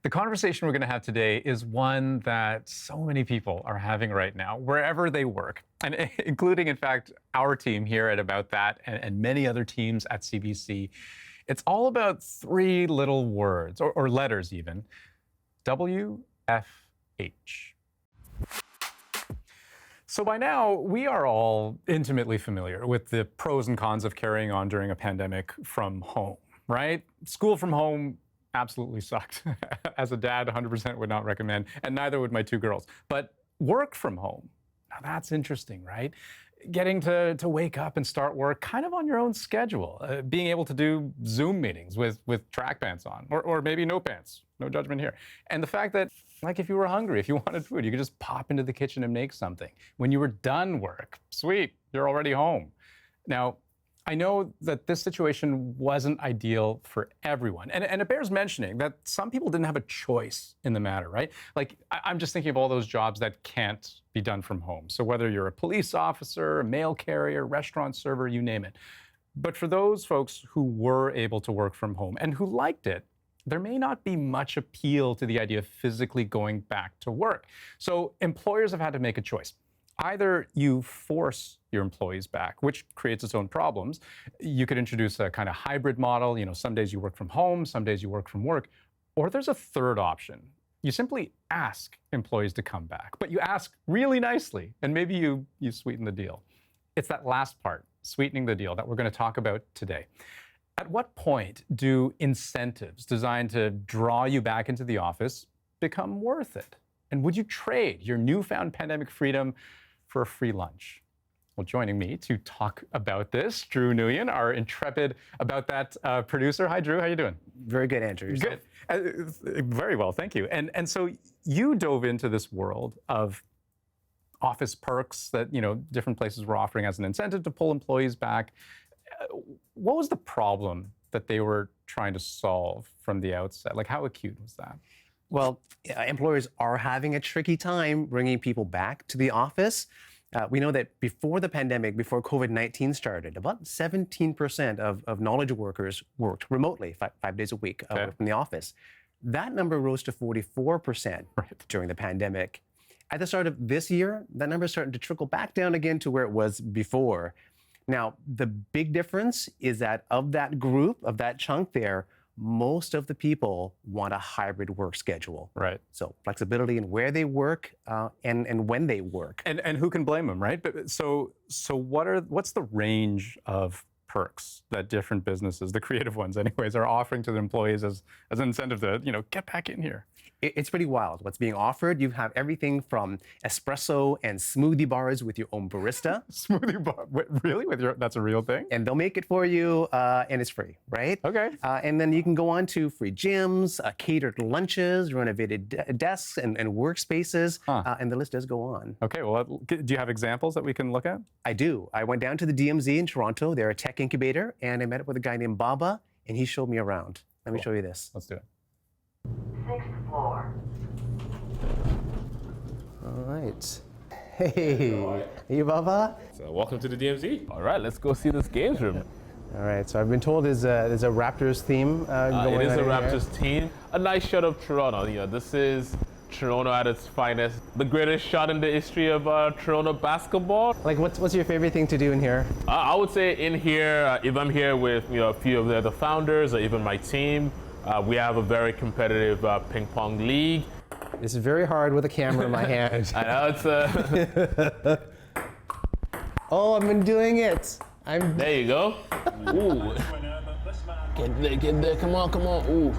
The conversation we're going to have today is one that so many people are having right now, wherever they work, and including, in fact, our team here at About That and many other teams at CBC. It's all about three little words, or letters even, WFH. So by now, we are all intimately familiar with the pros and cons of carrying on during a pandemic from home, right? School from home absolutely sucked. As a dad, 100% would not recommend, and neither would my two girls. But work from home, now that's interesting, right? Getting to wake up and start work kind of on your own schedule, being able to do Zoom meetings with track pants on, or maybe no pants, no judgment here. And the fact that, like, if you were hungry, if you wanted food, you could just pop into the kitchen and make something. When you were done work, sweet, you're already home. Now, I know that this situation wasn't ideal for everyone. And it bears mentioning that some people didn't have a choice in the matter, right? Like, I'm just thinking of all those jobs that can't be done from home. So whether you're a police officer, a mail carrier, restaurant server, you name it. But for those folks who were able to work from home and who liked it, there may not be much appeal to the idea of physically going back to work. So employers have had to make a choice. Either you force your employees back, which creates its own problems. You could introduce a kind of hybrid model. You know, some days you work from home, some days you work from work. Or there's a third option. You simply ask employees to come back, but you ask really nicely, and maybe you sweeten the deal. It's that last part, sweetening the deal, that we're going to talk about today. At what point do incentives designed to draw you back into the office become worth it? And would you trade your newfound pandemic freedom for a free lunch? Well, joining me to talk about this, Drew Nguyen, our intrepid About That producer. Hi, Drew. How you doing? Very good, Andrew. Good. Very well, thank you. And so you dove into this world of office perks that, you know, different places were offering as an incentive to pull employees back. What was the problem that they were trying to solve from the outset? Like, how acute was that? Well, employers are having a tricky time bringing people back to the office. We know that before the pandemic, before COVID-19 started, about 17% of knowledge workers worked remotely, five days a week from the office. That number rose to 44% during the pandemic. At the start of this year, that number is starting to trickle back down again to where it was before. Now, the big difference is that of that group, of that chunk there, most of the people want a hybrid work schedule. Right. So flexibility in where they work and when they work. And who can blame them, right? But so what's the range of perks that different businesses, the creative ones anyways, are offering to their employees as an incentive to, you know, get back in here? It's pretty wild what's being offered. You have everything from espresso and smoothie bars with your own barista. Smoothie bar, really? That's a real thing? And they'll make it for you, and it's free, right? Okay. And then you can go on to free gyms, catered lunches, renovated desks and workspaces, and the list does go on. Okay, well, do you have examples that we can look at? I do. I went down to the DMZ in Toronto. They're a tech incubator, and I met up with a guy named Baba, and he showed me around. Let me show you this. Let's do it. 6th floor. All right. Hey, hey, Baba. So welcome to the DMZ. All right, let's go see this games room. All right, so I've been told there's a Raptors theme going on. It is a here. Raptors team. A nice shot of Toronto. You know, this is Toronto at its finest. The greatest shot in the history of Toronto basketball. Like, what's your favorite thing to do in here? I would say in here, if I'm here with a few of the other founders or even my team, we have a very competitive ping pong league. This is very hard with a camera in my hand. I know it's Oh, I've been doing it. There you go. Ooh. Get there, come on. Ooh.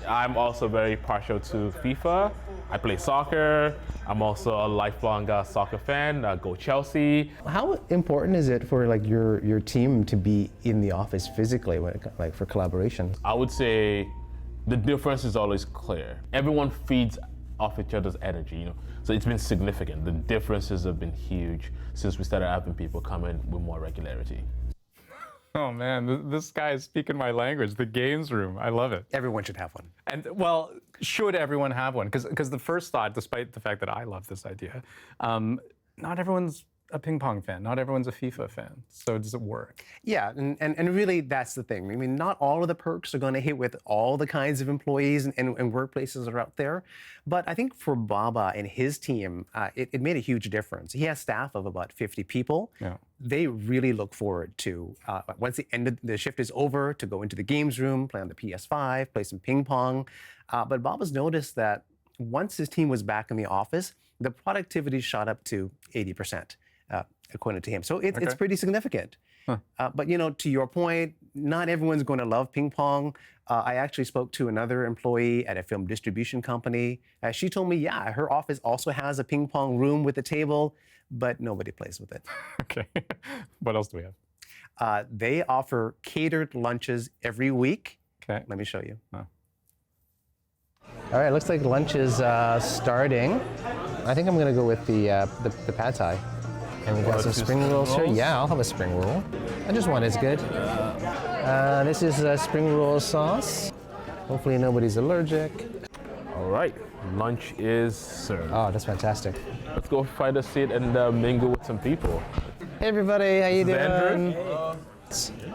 I'm also very partial to FIFA. I play soccer. I'm also a lifelong soccer fan. Go Chelsea. How important is it for like your team to be in the office physically, like for collaboration? I would say the difference is always clear. Everyone feeds off each other's energy, you know. So it's been significant. The differences have been huge since we started having people come in with more regularity. Oh man, this guy is speaking my language, the games room. I love it. Everyone should have one. And well, should everyone have one? Because the first thought, despite the fact that I love this idea, not everyone's a ping pong fan. Not everyone's a FIFA fan. So does it work? Yeah, and really that's the thing. I mean, not all of the perks are going to hit with all the kinds of employees and workplaces that are out there. But I think for Baba and his team, it made a huge difference. He has staff of about 50 people. Yeah. They really look forward to, once the shift is over, to go into the games room, play on the PS5, play some ping pong. But Baba's noticed that once his team was back in the office, the productivity shot up to 80%, according to him. So it's pretty significant. Huh. But to your point, not everyone's going to love ping pong. I actually spoke to another employee at a film distribution company. She told me, yeah, her office also has a ping pong room with a table, but nobody plays with it. Okay. What else do we have? They offer catered lunches every week. Okay. Let me show you. Oh. All right, looks like lunch is starting. I think I'm going to go with the pad thai. And we got some spring rolls here. Yeah, I'll have a spring roll. I just one is good. This is spring roll sauce. Hopefully nobody's allergic. All right, lunch is served. Oh, that's fantastic. Let's go find a seat and mingle with some people. Hey everybody, how you doing? Andrew?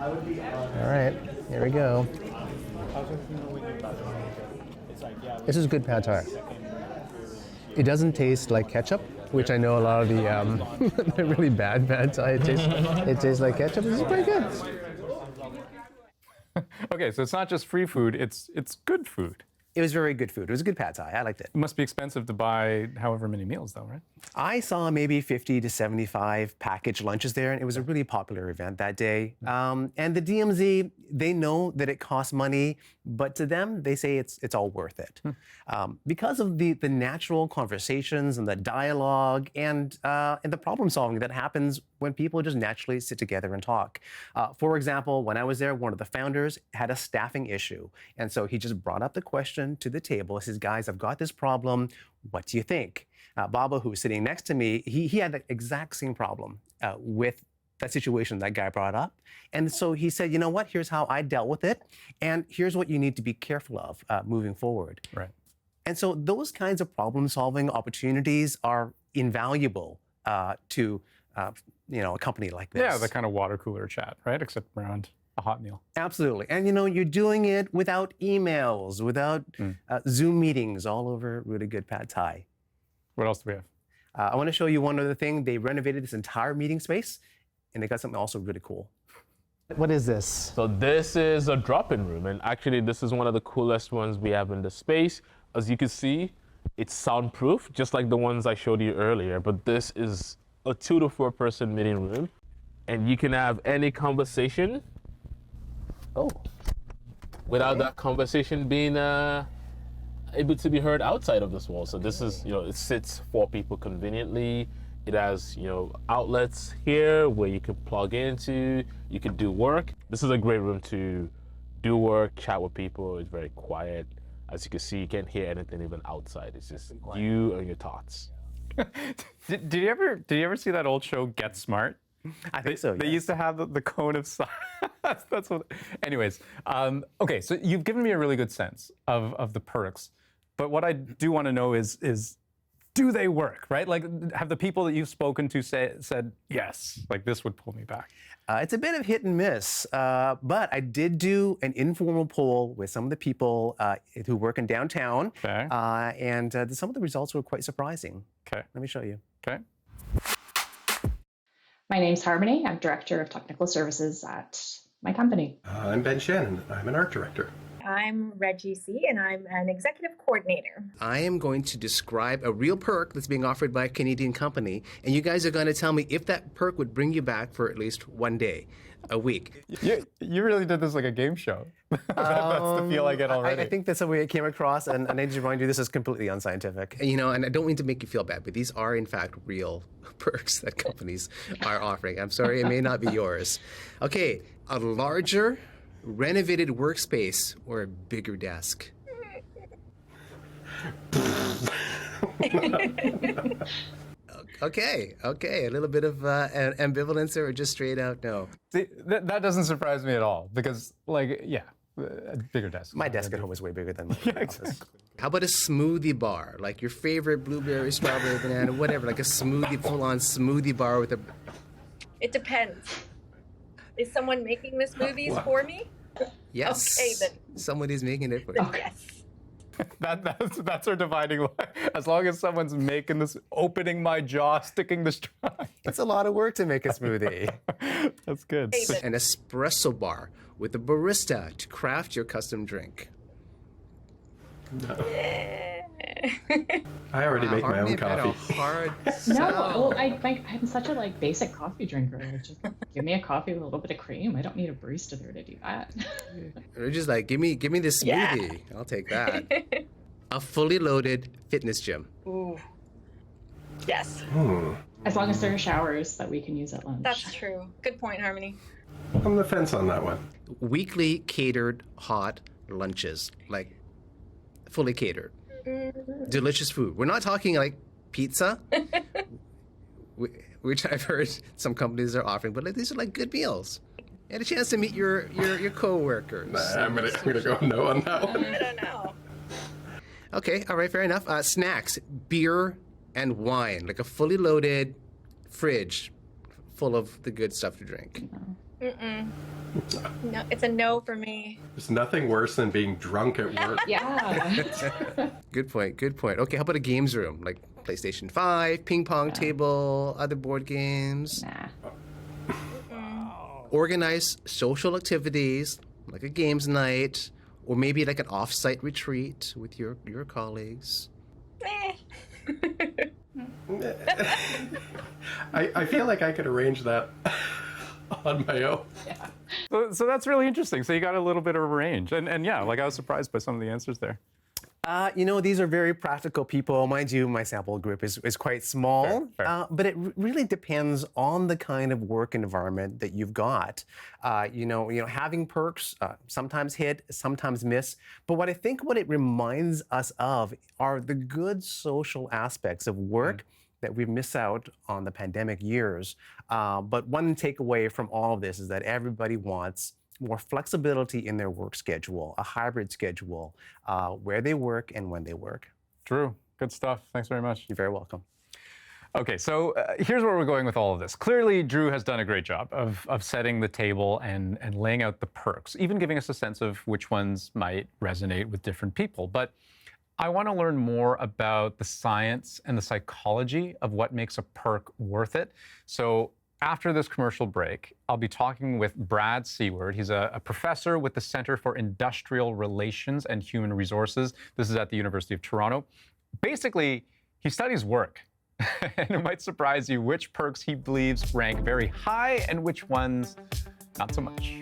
All right, here we go. This is good pad thai. It doesn't taste like ketchup, which I know a lot of the really bad pad thai. It tastes like ketchup. This is pretty good. Okay, so it's not just free food, it's good food. It was very good food. It was a good pad thai. I liked it. It must be expensive to buy however many meals though, right? I saw maybe 50 to 75 packaged lunches there, and it was a really popular event that day. And the DMZ, they know that it costs money, but to them, they say it's all worth it. Because of the natural conversations and the dialogue and the problem solving that happens when people just naturally sit together and talk. For example, when I was there, one of the founders had a staffing issue. And so he just brought up the question to the table. He says, guys, I've got this problem. What do you think? Baba, who was sitting next to me, he had the exact same problem with that situation that guy brought up. And so he said, you know what, here's how I dealt with it. And here's what you need to be careful of moving forward. Right. And so those kinds of problem-solving opportunities are invaluable to a company like this. Yeah, the kind of water cooler chat, right? Except around a hot meal. Absolutely. And you're doing it without emails, without Zoom meetings, all over really good pad thai. What else do we have? I want to show you one other thing. They renovated this entire meeting space, and they got something also really cool. What is this? So this is a drop-in room, and actually this is one of the coolest ones we have in the space. As you can see, it's soundproof, just like the ones I showed you earlier, but this is a 2 to 4 person meeting room, and you can have any conversation without that conversation being able to be heard outside of this wall. So this is, it sits 4 people conveniently. It has, outlets here where you can plug into, you can do work. This is a great room to do work, chat with people. It's very quiet. As you can see, you can't hear anything even outside. It's just you and your thoughts. Did you ever see that old show Get Smart? I think so. They used to have the cone of silence. That's what. Anyways, okay. So you've given me a really good sense of the perks, but what I do want to know is do they work? Right? Like, have the people that you've spoken to said yes? Like, this would pull me back. It's a bit of hit and miss, but I did do an informal poll with some of the people who work in downtown, Okay. And some of the results were quite surprising. Okay. Let me show you. Okay. My name's Harmony. I'm Director of Technical Services at my company. I'm Ben Shannon. I'm an art director. I'm Reggie C., and I'm an executive coordinator. I am going to describe a real perk that's being offered by a Canadian company, and you guys are going to tell me if that perk would bring you back for at least one day a week. You really did this like a game show. That's the feel I get already. I think that's the way it came across, and I need to remind you, this is completely unscientific. And I don't mean to make you feel bad, but these are, in fact, real perks that companies are offering. I'm sorry, it may not be yours. Okay, a larger, renovated workspace or a bigger desk. Okay, a little bit of ambivalence or just straight out no. See, that doesn't surprise me at all because, like, yeah, a bigger desk. My desk at home is way bigger than my Yeah, office. exactly. How about a smoothie bar? Like your favorite blueberry, strawberry, banana, whatever. Like a smoothie, full-on smoothie bar with a... It depends. Is someone making the smoothies for me? Yes. Okay, then. Somebody's making it for you. Yes. That's our dividing line. As long as someone's making this, opening my jaw, sticking the straw. It's a lot of work to make a smoothie. That's good. David. An espresso bar with a barista to craft your custom drink. I already make my own Harmony had a coffee. hard No, sell. well, I'm such a basic coffee drinker. Just give me a coffee with a little bit of cream. I don't need a barista there to do that. They're just like, give me this smoothie. I'll take that. A fully loaded fitness gym. Ooh. Yes, As long as there are showers that we can use at lunch. that's true. Good point, Harmony. I'm on the fence on that one. Weekly catered hot lunches, like fully catered. Delicious food. We're not talking like pizza, which I've heard some companies are offering, but like, these are like good meals. And a chance to meet your co-workers. I'm gonna go no on that one. I don't know. Okay, all right, fair enough. Snacks, beer and wine, like a fully loaded fridge full of the good stuff to drink. No, it's a no for me. There's nothing worse than being drunk at work. Yeah. Good point, good point. Okay, how about a games room, like PlayStation 5, ping pong table, other board games? Nah. Organize social activities, like a games night, or maybe like an off-site retreat with your colleagues. I feel like I could arrange that on my own. So that's really interesting. So you got a little bit of a range. And yeah, like I was surprised by some of the answers there. These are very practical people. Mind you, my sample group is quite small, Fair. but it really depends on the kind of work environment that you've got. Having perks sometimes hit, sometimes miss. But what it reminds us of are the good social aspects of work that we've missed out on the pandemic years. But one takeaway from all of this is that everybody wants more flexibility in their work schedule, a hybrid schedule, where they work and when they work. Drew, good stuff. Thanks very much. You're very welcome. Okay, so here's where we're going with all of this. Clearly, Drew has done a great job of setting the table and laying out the perks, even giving us a sense of which ones might resonate with different people. But I want to learn more about the science and the psychology of what makes a perk worth it. So after this commercial break, I'll be talking with Brad Seward. He's a professor with the Center for Industrial Relations and Human Resources. This is at the University of Toronto. Basically, he studies work. And it might surprise you which perks he believes rank very high and which ones not so much.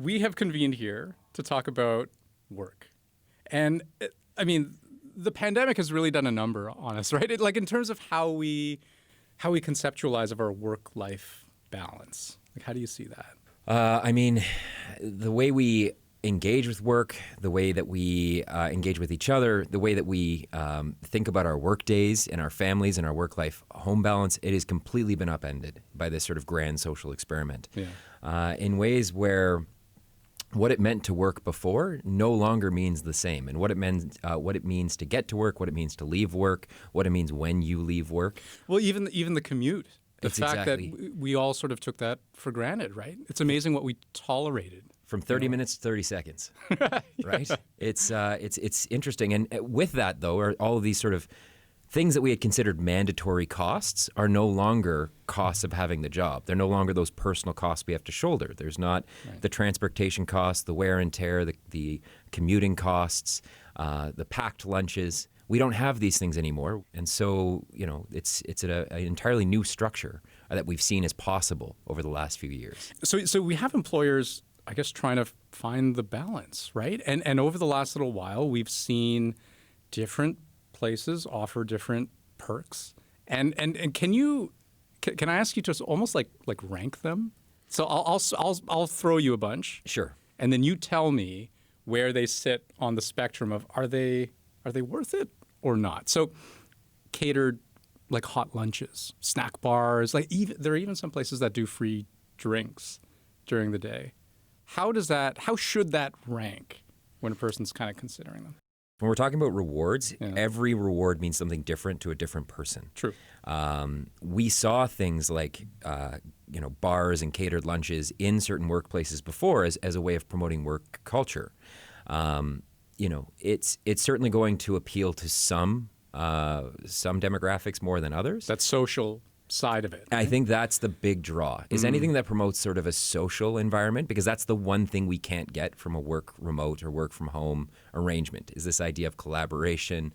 we have convened here to talk about work. And I mean, the pandemic has really done a number on us, right? Like in terms of how we conceptualize of our work-life balance. Like, how do you see that? I mean, the way we engage with work, the way that we engage with each other, the way that we think about our work days and our families and our work-life home balance, it has completely been upended by this sort of grand social experiment. In ways where what it meant to work before no longer means the same, and what it means to get to work, what it means to leave work, what it means when you leave work. Well, even the commute. The It's fact exactly. that we all sort of took that for granted, right? It's amazing what we tolerated. From 30 minutes to 30 seconds, right? It's interesting. And with that, though, are all of these sort of things that we had considered mandatory costs are no longer costs of having the job. They're no longer those personal costs we have to shoulder. There's not the transportation costs, the wear and tear, the commuting costs, the packed lunches. We don't have these things anymore. And so, it's an entirely new structure that we've seen as possible over the last few years. So we have employers, I guess, trying to find the balance, right? And over the last little while, we've seen different places offer different perks. And can I ask you to almost like rank them? So I'll throw you a bunch. Sure. And then you tell me where they sit on the spectrum of are they worth it or not? So catered, like hot lunches, snack bars, there are even some places that do free drinks during the day. How should that rank when a person's kind of considering them? When we're talking about rewards, every reward means something different to a different person. True. We saw things like, bars and catered lunches in certain workplaces before as a way of promoting work culture. It's certainly going to appeal to some demographics more than others. That social side of it. I think that's the big draw, is anything that promotes sort of a social environment, because that's the one thing we can't get from a work remote or work from home arrangement, is this idea of collaboration,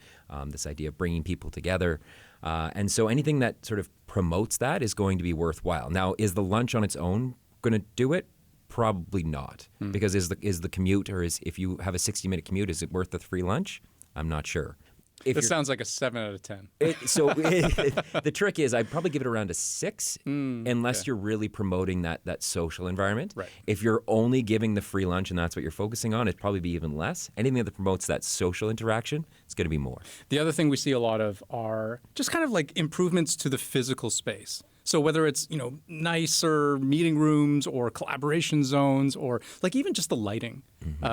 this idea of bringing people together. And so anything that sort of promotes that is going to be worthwhile. Now, is the lunch on its own going to do it? Probably not, because is the commute, or if you have a 60-minute commute, is it worth the free lunch? I'm not sure. This sounds like a 7 out of 10. The trick is I'd probably give it around a 6, unless you're really promoting that social environment. Right. If you're only giving the free lunch and that's what you're focusing on, it'd probably be even less. Anything that promotes that social interaction, it's going to be more. The other thing we see a lot of are just kind of like improvements to the physical space. So whether it's, nicer meeting rooms or collaboration zones, or like even just the lighting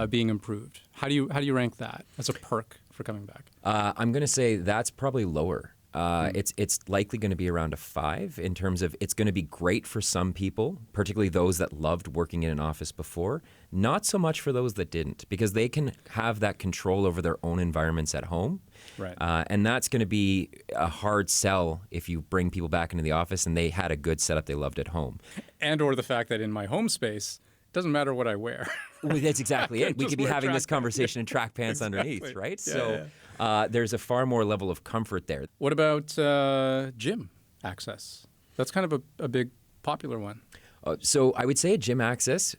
being improved. How do you rank that as a perk for coming back? I'm going to say that's probably lower. It's likely going to be around a 5 in terms of it's going to be great for some people, particularly those that loved working in an office before. Not so much for those that didn't, because they can have that control over their own environments at home. Right. And that's going to be a hard sell if you bring people back into the office and they had a good setup they loved at home. And or the fact that in my home space, it doesn't matter what I wear. Well, that's exactly it. We could be having this conversation in track pants underneath, right? There's a far more level of comfort there. What about gym access? That's kind of a big popular one. So I would say gym access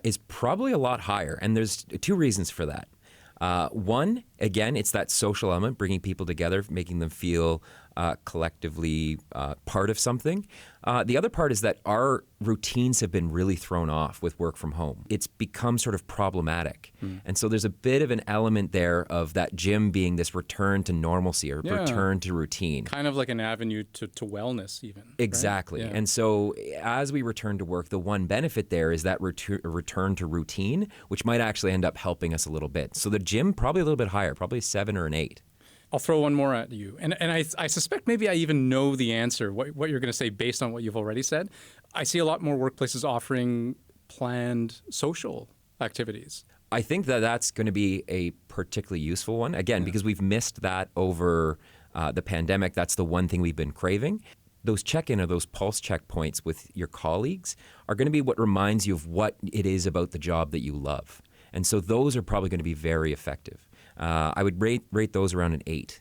is probably a lot higher, and there's 2 reasons for that. One, again, it's that social element, bringing people together, making them feel collectively part of something. The other part is that our routines have been really thrown off with work from home. It's become sort of problematic. And so there's a bit of an element there of that gym being this return to normalcy or return to routine. Kind of like an avenue to wellness even. Exactly. Right? Yeah. And so as we return to work, the one benefit there is that return to routine, which might actually end up helping us a little bit. So the gym, probably a little bit higher, probably a 7 or an 8. I'll throw one more at you. And I suspect maybe I even know the answer, what you're going to say based on what you've already said. I see a lot more workplaces offering planned social activities. I think that's going to be a particularly useful one. Again, because we've missed that over the pandemic. That's the one thing we've been craving. Those check-in or those pulse checkpoints with your colleagues are going to be what reminds you of what it is about the job that you love. And so those are probably going to be very effective. I would rate those around an 8,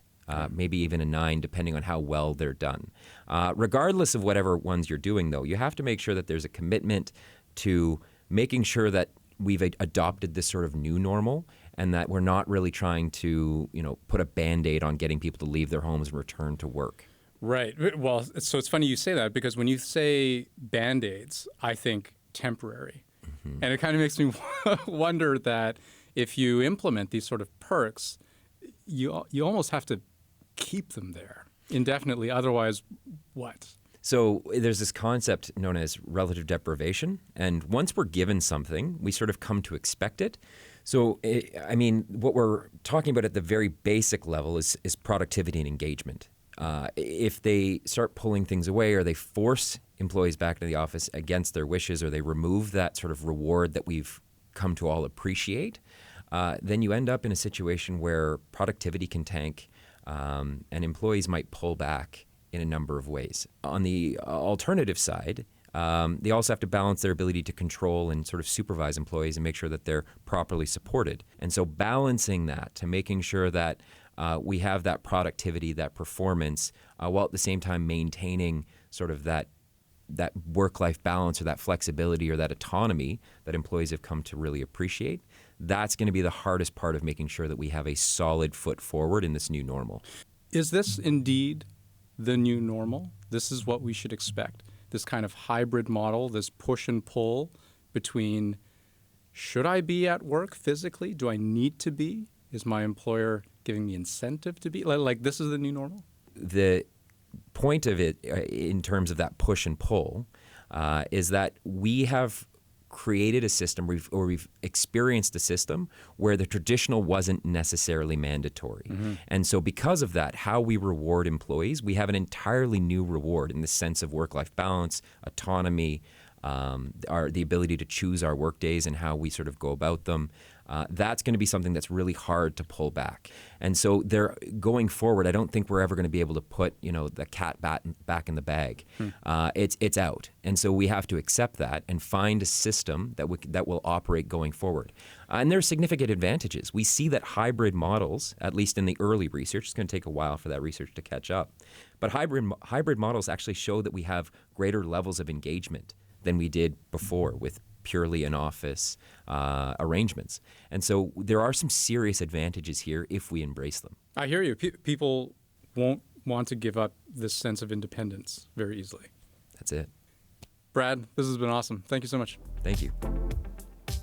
maybe even a 9, depending on how well they're done. Regardless of whatever ones you're doing, though, you have to make sure that there's a commitment to making sure that we've adopted this sort of new normal, and that we're not really trying to, put a Band-Aid on getting people to leave their homes and return to work. Right. Well, so it's funny you say that, because when you say Band-Aids, I think temporary. Mm-hmm. And it kind of makes me wonder that if you implement these sort of perks, you almost have to keep them there indefinitely. Otherwise, what? So there's this concept known as relative deprivation. And once we're given something, we sort of come to expect it. So, what we're talking about at the very basic level is productivity and engagement. If they start pulling things away, or they force employees back to the office against their wishes, or they remove that sort of reward that we've come to all appreciate, then you end up in a situation where productivity can tank, and employees might pull back in a number of ways. On the alternative side, they also have to balance their ability to control and sort of supervise employees and make sure that they're properly supported. And so balancing that to making sure that we have that productivity, that performance, while at the same time maintaining sort of that work-life balance, or that flexibility, or that autonomy that employees have come to really appreciate. That's going to be the hardest part of making sure that we have a solid foot forward in this new normal. Is this indeed the new normal? This is what we should expect? This kind of hybrid model, this push and pull between, should I be at work physically? Do I need to be? Is my employer giving me incentive to be? Like this is the new normal? The point of it, in terms of that push and pull, is that we have created a system, we've experienced a system where the traditional wasn't necessarily mandatory. Mm-hmm. And so because of that, how we reward employees, we have an entirely new reward in the sense of work-life balance, autonomy, the ability to choose our work days and how we sort of go about them. That's going to be something that's really hard to pull back. And so going forward, I don't think we're ever going to be able to put, the cat back in the bag. It's out. And so we have to accept that and find a system that will operate going forward. And there are significant advantages. We see that hybrid models, at least in the early research, it's going to take a while for that research to catch up, but hybrid models actually show that we have greater levels of engagement than we did before with purely in-office arrangements. And so there are some serious advantages here if we embrace them. I hear you. People won't want to give up this sense of independence very easily. That's it. Brad, this has been awesome. Thank you so much. Thank you.